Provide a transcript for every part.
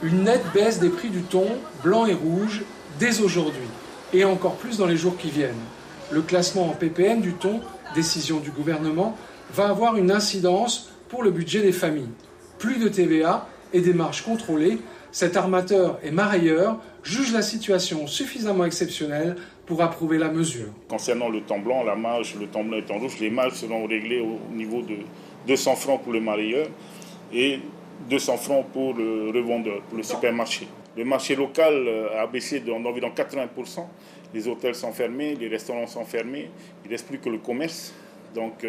Une nette baisse des prix du thon, blanc et rouge, dès aujourd'hui, et encore plus dans les jours qui viennent. Le classement en ppm du thon, décision du gouvernement, va avoir une incidence pour le budget des familles. Plus de TVA et des marges contrôlées, cet armateur et marailleur juge la situation suffisamment exceptionnelle pour approuver la mesure. Concernant le thon blanc, la marge, le thon blanc et le thon rouge, les marges seront réglées au niveau de 200 francs pour le marailleur et 200 francs pour le revendeur, pour le supermarché. Le marché local a baissé d'environ 80%. Les hôtels sont fermés, les restaurants sont fermés. Il ne reste plus que le commerce. Donc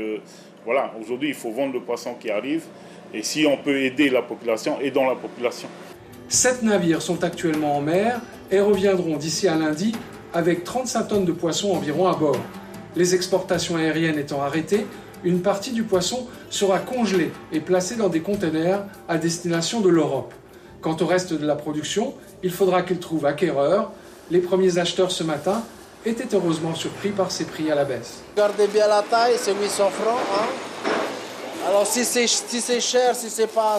voilà, aujourd'hui, il faut vendre le poisson qui arrive. Et si on peut aider la population, aidons la population. 7 navires sont actuellement en mer et reviendront d'ici à lundi avec 35 tonnes de poissons environ à bord. Les exportations aériennes étant arrêtées, une partie du poisson sera congelée et placée dans des containers à destination de l'Europe. Quant au reste de la production, il faudra qu'il trouve acquéreur. Les premiers acheteurs ce matin étaient heureusement surpris par ces prix à la baisse. Regardez bien la taille, c'est 800 francs. Hein. Alors si c'est cher, si c'est pas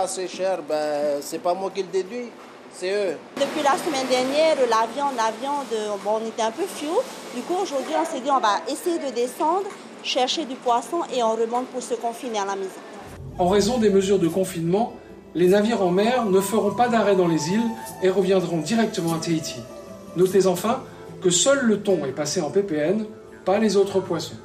assez cher, ben, c'est pas moi qui le déduis, c'est eux. Depuis la semaine dernière, la viande, on était un peu fioux. Du coup, aujourd'hui, on s'est dit on va essayer de descendre, chercher du poisson et on remonte pour se confiner à la maison. En raison des mesures de confinement, les navires en mer ne feront pas d'arrêt dans les îles et reviendront directement à Tahiti. Notez enfin que seul le thon est passé en ppn, pas les autres poissons.